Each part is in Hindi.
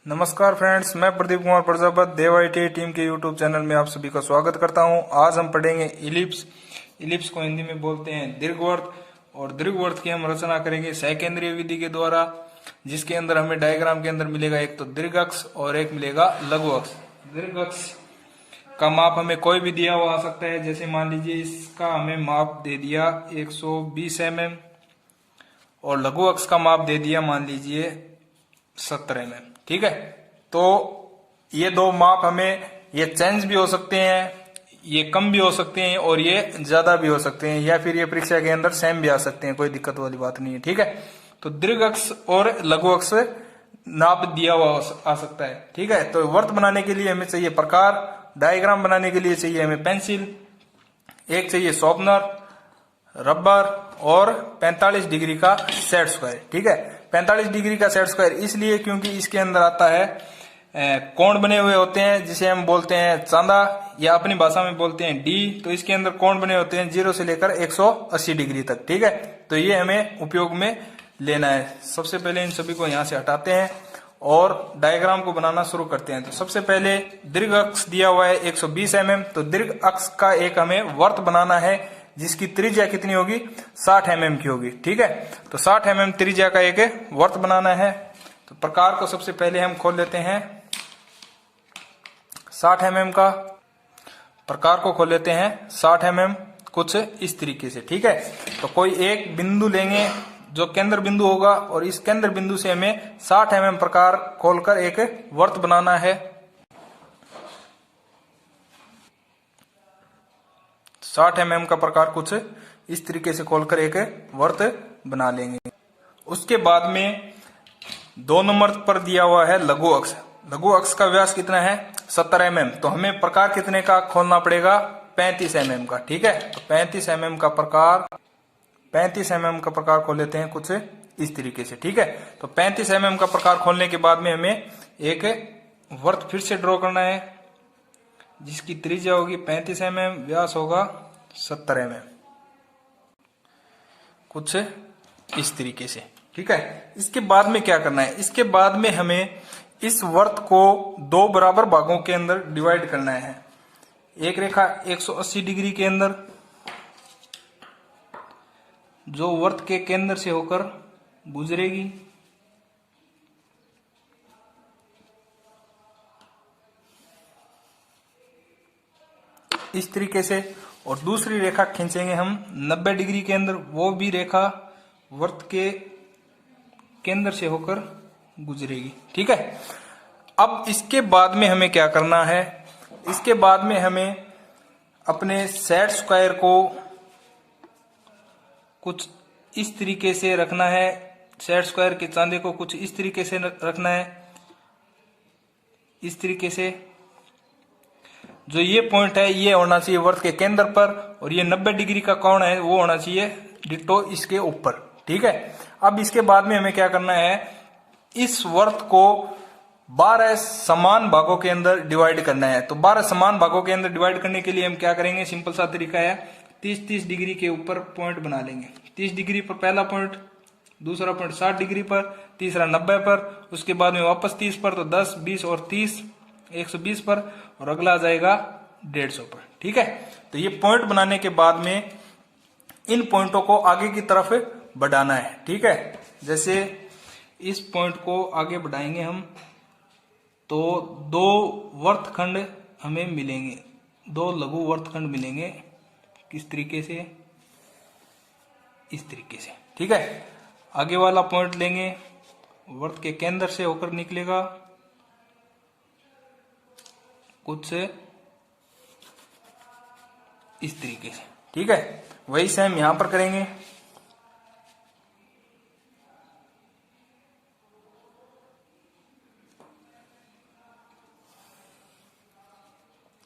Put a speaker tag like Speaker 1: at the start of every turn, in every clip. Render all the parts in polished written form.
Speaker 1: नमस्कार फ्रेंड्स, मैं प्रदीप कुमार प्रजापत देव आईटी टीम के यूट्यूब चैनल में आप सभी का स्वागत करता हूं। आज हम पढ़ेंगे इलिप्स को हिंदी में बोलते हैं दीर्घवृत्त। और दीर्घवृत्त की हम रचना करेंगे सकेंद्रीय विधि के द्वारा, जिसके अंदर हमें डायग्राम के अंदर मिलेगा एक तो दीर्घ अक्ष और एक मिलेगा लघु अक्ष। दीर्घ अक्ष का माप हमें कोई भी दिया हुआ आ सकता है, जैसे मान लीजिए इसका हमें माप दे दिया 120 mm और लघु अक्ष का माप दे दिया मान लीजिए 70 mm। ठीक है, तो ये दो माप हमें ये चेंज भी हो सकते हैं, ये कम भी हो सकते हैं और ये ज्यादा भी हो सकते हैं, या फिर ये परीक्षा के अंदर सेम भी आ सकते हैं, कोई दिक्कत वाली बात नहीं है। ठीक है, तो दीर्घ अक्ष और लघु अक्ष नाप दिया हुआ आ सकता है। ठीक है, तो वृत्त बनाने के लिए हमें चाहिए प्रकार, डायग्राम बनाने के लिए चाहिए हमें पेंसिल, एक चाहिए शॉर्पनर, रबर और 45 डिग्री का सेट स्क्वायर। ठीक है, 45 डिग्री का सेट स्क्वायर इसलिए क्योंकि इसके अंदर आता है कोण बने हुए होते हैं, जिसे हम बोलते हैं चांदा या अपनी भाषा में बोलते हैं डी। तो इसके अंदर कोण बने होते हैं 0 से लेकर 180 डिग्री तक। ठीक है, तो ये हमें उपयोग में लेना है। सबसे पहले इन सभी को यहाँ से हटाते हैं और डायग्राम को बनाना शुरू करते हैं। तो सबसे पहले दीर्घ अक्ष दिया हुआ है 120 mm, तो दीर्घ अक्ष का एक हमें वृत्त बनाना है जिसकी त्रिज्या कितनी होगी 60 mm की होगी। ठीक है, तो 60 mm त्रिज्या का एक वृत्त बनाना है। तो प्रकार को सबसे पहले हम खोल लेते हैं, 60 mm का प्रकार को खोल लेते हैं 60 mm कुछ इस तरीके से। ठीक है, तो कोई एक बिंदु लेंगे जो केंद्र बिंदु होगा और इस केंद्र बिंदु से हमें 60 mm प्रकार खोलकर एक वृत्त बनाना है। 60 mm का प्रकार कुछ इस तरीके से खोलकर एक वृत्त बना लेंगे। उसके बाद में 2 नंबर पर दिया हुआ है लघु अक्ष। लघु अक्ष का व्यास कितना है 70 mm, तो हमें प्रकार कितने का खोलना पड़ेगा 35 mm का। ठीक है, तो 35 mm का प्रकार खोल लेते हैं कुछ इस तरीके से। ठीक है, तो 35 mm का प्रकार खोलने के बाद में हमें एक वृत्त फिर से ड्रॉ करना है, जिसकी त्रिज्या होगी 35 mm, व्यास होगा 70 mm, कुछ इस तरीके से। ठीक है, इसके बाद में क्या करना है, इसके बाद में हमें इस वृत्त को 2 बराबर भागों के अंदर डिवाइड करना है। एक रेखा 180 डिग्री के अंदर जो वृत्त के केंद्र से होकर गुजरेगी, इस तरीके से, और दूसरी रेखा खींचेंगे हम 90 डिग्री के अंदर, वो भी रेखा वृत्त के केंद्र से होकर गुजरेगी। ठीक है, अब इसके बाद में हमें क्या करना है, इसके बाद में हमें अपने सेट स्क्वायर को कुछ इस तरीके से रखना है। सेट स्क्वायर के चांदे को कुछ इस तरीके से रखना है, इस तरीके से। जो ये पॉइंट है ये होना चाहिए वृत्त के केंद्र पर, और ये 90 डिग्री का कोण है वो होना चाहिए डिट्टो इसके ऊपर। ठीक है, अब इसके बाद में हमें क्या करना है, इस वृत्त को 12 समान भागों के अंदर डिवाइड करना है। तो 12 समान भागों के अंदर डिवाइड करने के लिए हम क्या करेंगे, सिंपल सा तरीका है, 30-30 डिग्री के ऊपर पॉइंट बना लेंगे। 30 डिग्री पर पहला पॉइंट, दूसरा पॉइंट 60 डिग्री पर, तीसरा 90 पर, उसके बाद में वापस 30 पर, तो 10, 20 और 30 120 पर, और अगला आ जाएगा 150 पर। ठीक है, तो ये पॉइंट बनाने के बाद में इन पॉइंटों को आगे की तरफ बढ़ाना है। ठीक है, जैसे इस पॉइंट को आगे बढ़ाएंगे हम, तो 2 वृत्तखंड हमें मिलेंगे, 2 लघु वृत्तखंड मिलेंगे। किस तरीके से, इस तरीके से। ठीक है, आगे वाला पॉइंट लेंगे, वृत्त के केंद्र से होकर निकलेगा कुछ इस तरीके से। ठीक है, वही सेम यहां पर करेंगे।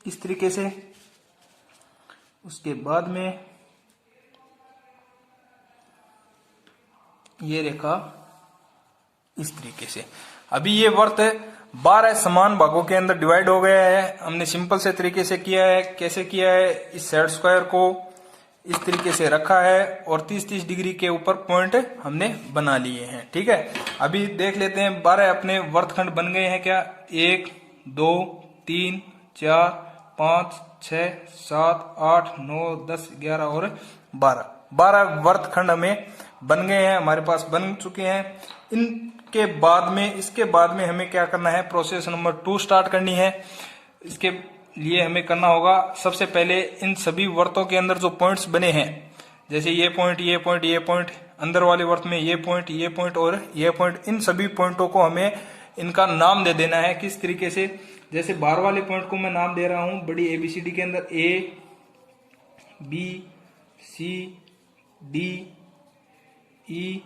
Speaker 1: इस तरीके से। उसके बाद में ये रेखा इस तरीके से। अभी ये वृत्त 12 समान भागों के अंदर डिवाइड हो गया है। हमने सिंपल से तरीके से किया है। कैसे किया है, इस सेट स्क्वायर को इस तरीके से रखा है और 30-30 डिग्री के ऊपर पॉइंट हमने बना लिए हैं। ठीक है, अभी देख लेते हैं 12 अपने वर्तखंड बन गए हैं क्या। 1 2 3 4 5 6 7 8 9 10 11 और 12 वर्तखंड हमें बन गए हैं, हमारे पास बन चुके हैं। इनके बाद में, इसके बाद में हमें क्या करना है, प्रोसेस नंबर 2 स्टार्ट करनी है। इसके लिए हमें करना होगा, सबसे पहले इन सभी वर्तों के अंदर जो पॉइंट्स बने हैं, जैसे ये पॉइंट ये पॉइंट ये पॉइंट, अंदर वाले वर्त में ये पॉइंट और ये पॉइंट, इन सभी पॉइंटों को हमें इनका नाम दे देना है। किस तरीके से, जैसे बाहर वाले पॉइंट को मैं नाम दे रहा हूं बड़ी ABCD के अंदर A B C D E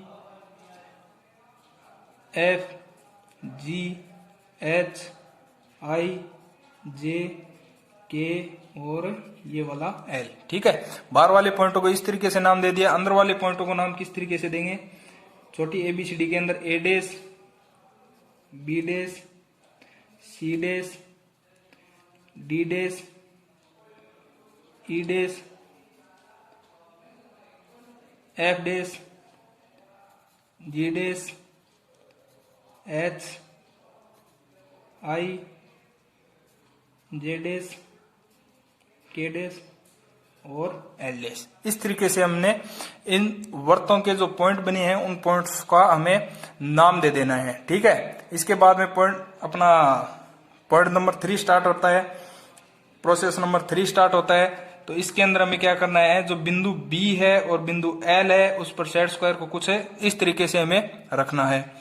Speaker 1: F G H I J K और ये वाला L। ठीक है, बाहर वाले पॉइंटों को इस तरीके से नाम दे दिया। अंदर वाले पॉइंटों को नाम किस तरीके से देंगे, छोटी ABCD के अंदर A dash B dash C dash D dash E dash F dash G dash H I J dash K dash और L डैश। इस तरीके से हमने इन वर्तों के जो पॉइंट बने हैं उन पॉइंट्स का हमें नाम दे देना है। ठीक है, इसके बाद में पॉइंट नंबर 3 स्टार्ट होता है, प्रोसेस नंबर 3 स्टार्ट होता है। तो इसके अंदर हमें क्या करना है, जो बिंदु B है और बिंदु L है उस पर सेट स्क्वायर को कुछ इस तरीके से हमें रखना है।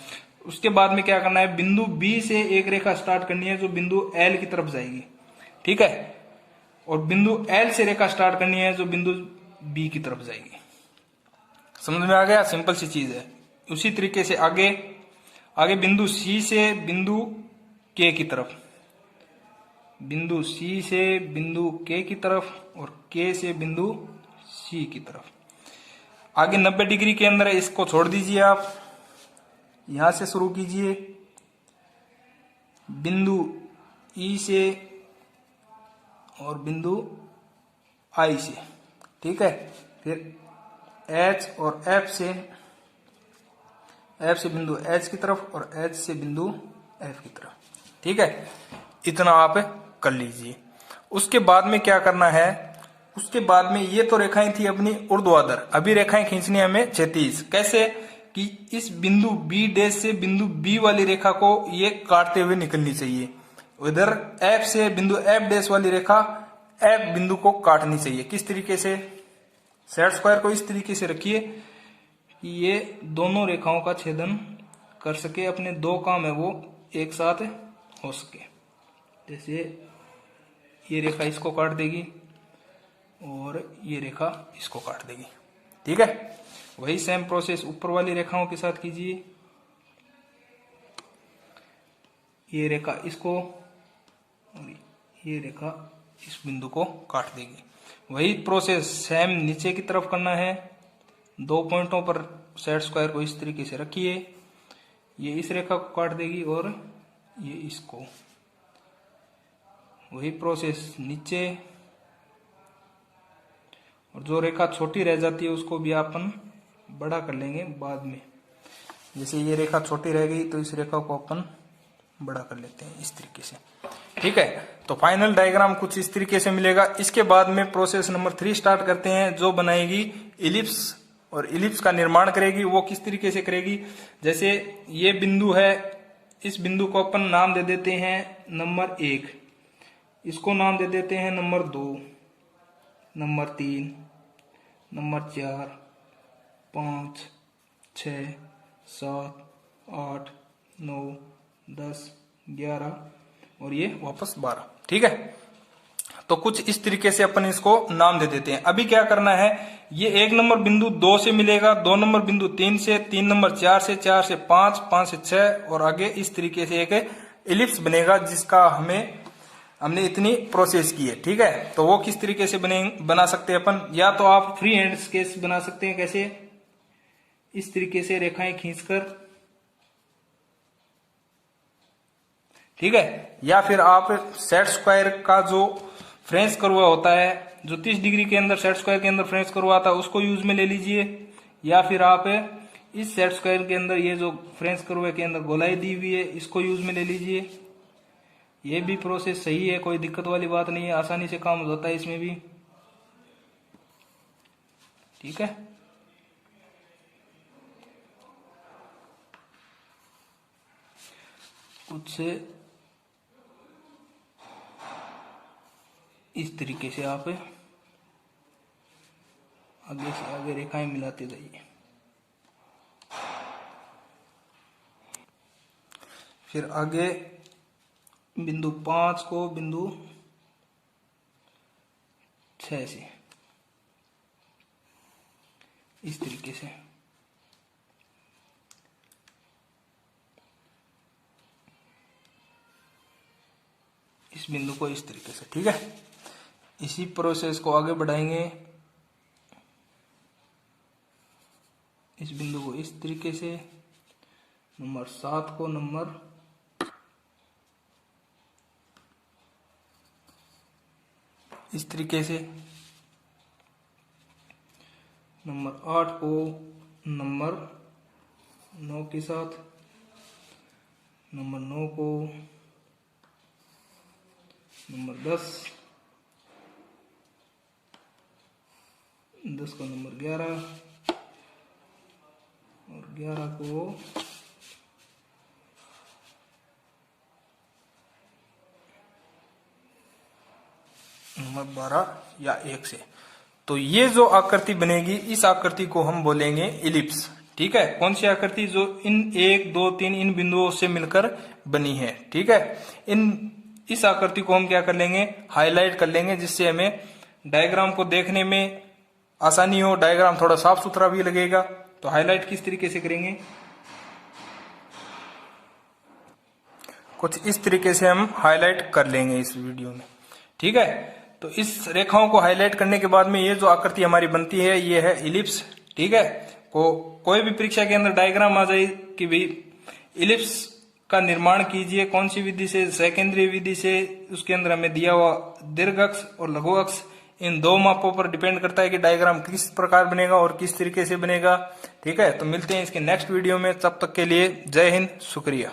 Speaker 1: उसके बाद में क्या करना है, बिंदु B से एक रेखा स्टार्ट करनी है जो बिंदु L की तरफ जाएगी। ठीक है, और बिंदु L से रेखा स्टार्ट करनी है जो बिंदु B की तरफ जाएगी। समझ में आ गया, सिंपल सी चीज है। उसी तरीके से आगे बिंदु C से बिंदु K की तरफ, बिंदु C से बिंदु K की तरफ और K से बिंदु C की तरफ। आगे 90 डिग्री के अंदर है, इसको छोड़ दीजिए, आप यहां से शुरू कीजिए बिंदु E से और बिंदु I से। ठीक है, फिर H और F से बिंदु H की तरफ और H से बिंदु F की तरफ। ठीक है, इतना आप कर लीजिए। उसके बाद में क्या करना है, उसके बाद में ये तो रेखाएं थी अपनी ऊर्ध्वाधर, अभी रेखाएं खींचनी है हमें क्षैतिज। कैसे कि इस बिंदु B डैश से बिंदु B वाली रेखा को ये काटते हुए निकलनी चाहिए। उधर F से बिंदु F डैश वाली रेखा F बिंदु को काटनी चाहिए। किस तरीके से, सेट स्क्वायर को इस तरीके से रखिए कि ये दोनों रेखाओं का छेदन कर सके, अपने दो काम है वो एक साथ हो सके। जैसे ये रेखा इसको काट देगी और ये रेखा इसको काट देगी। ठीक है, वही सेम प्रोसेस ऊपर वाली रेखाओं के साथ कीजिए। ये रेखा इसको और ये रेखा इस बिंदु को काट देगी। वही प्रोसेस सेम नीचे की तरफ करना है। दो पॉइंटों पर सेट स्क्वायर को इस तरीके से रखिए, ये इस रेखा को काट देगी और ये इसको। वही प्रोसेस नीचे, और जो रेखा छोटी रह जाती है उसको भी अपन बड़ा कर लेंगे बाद में। जैसे ये रेखा छोटी रह गई तो इस रेखा को अपन बड़ा कर लेते हैं इस तरीके से। ठीक है, तो फाइनल डायग्राम कुछ इस तरीके से मिलेगा। इसके बाद में प्रोसेस नंबर 3 स्टार्ट करते हैं, जो बनाएगी इलिप्स और इलिप्स का निर्माण करेगी। वो किस तरीके से करेगी, जैसे ये बिंदु है, इस बिंदु को अपन नाम दे देते हैं नंबर 1, इसको नाम दे देते हैं नंबर 2, नंबर 3, नंबर 4, 5, 6, 7, 8, 9, 10, 11 और ये वापस 12। ठीक है, तो कुछ इस तरीके से अपन इसको नाम दे देते हैं। अभी क्या करना है, ये 1 नंबर बिंदु 2 से मिलेगा, 2 नंबर बिंदु 3 से, 3 नंबर 4 से, 4 से 5, 5 से 6 और आगे इस तरीके से एक इलिप्स बनेगा जिसका हमने इतनी प्रोसेस की है। ठीक है, तो वो किस तरीके से बना सकते हैं अपन, या तो आप फ्री हैंड स्केच बना सकते हैं। कैसे, इस तरीके से रेखाएं खींचकर। ठीक है, या फिर आप सेट स्क्वायर का जो फ्रेंच कर्व होता है जो 30 डिग्री के अंदर सेट स्क्वायर के अंदर फ्रेंच कर्व आता है उसको यूज में ले लीजिए, या फिर आप इस सेट स्क्वायर के अंदर ये जो फ्रेंच कर्व के अंदर गोलाई दी हुई है इसको यूज में ले लीजिए। ये भी प्रोसेस सही है, कोई दिक्कत वाली बात नहीं है, आसानी से काम हो जाता है इसमें भी। ठीक है, कुछ से इस तरीके से आप आगे से आगे रेखाएं मिलाते जाइए। फिर आगे बिंदु 5 को बिंदु 6 से इस तरीके से इस बिंदु को इस तरीके से। ठीक है, इसी प्रोसेस को आगे बढ़ाएंगे। इस बिंदु को इस तरीके से, नंबर 7 को नंबर इस तरीके से, नंबर 8 को नंबर 9 के साथ, नंबर 9 को नंबर 10 को नंबर 11 और 11 को नंबर 12 या 1 से। तो ये जो आकृति बनेगी इस आकृति को हम बोलेंगे इलिप्स। ठीक है, कौन सी आकृति? जो इन 1 2 3 इन बिंदुओं से मिलकर बनी है। ठीक है, इस आकृति को हम क्या कर लेंगे? हाईलाइट कर लेंगे, जिससे हमें डायग्राम को देखने में आसानी हो, डायग्राम थोड़ा साफ सुथरा भी लगेगा। तो हाईलाइट किस तरीके से करेंगे? कुछ इस तरीके से हम हाईलाइट कर लेंगे इस वीडियो में। ठीक है, तो इस रेखाओं को हाईलाइट करने के बाद में ये जो आकृति हमारी बनती है ये है इलिप्स। ठीक है, कोई भी परीक्षा के अंदर डायग्राम आ जाए कि भाई इलिप्स का निर्माण कीजिए, कौन सी विधि से? सेकेंद्रीय विधि से। उसके अंदर हमें दिया हुआ दीर्घ अक्ष और लघु अक्ष, इन 2 मापों पर डिपेंड करता है कि डायग्राम किस प्रकार बनेगा और किस तरीके से बनेगा। ठीक है, तो मिलते हैं इसके नेक्स्ट वीडियो में, तब तक के लिए जय हिंद, शुक्रिया।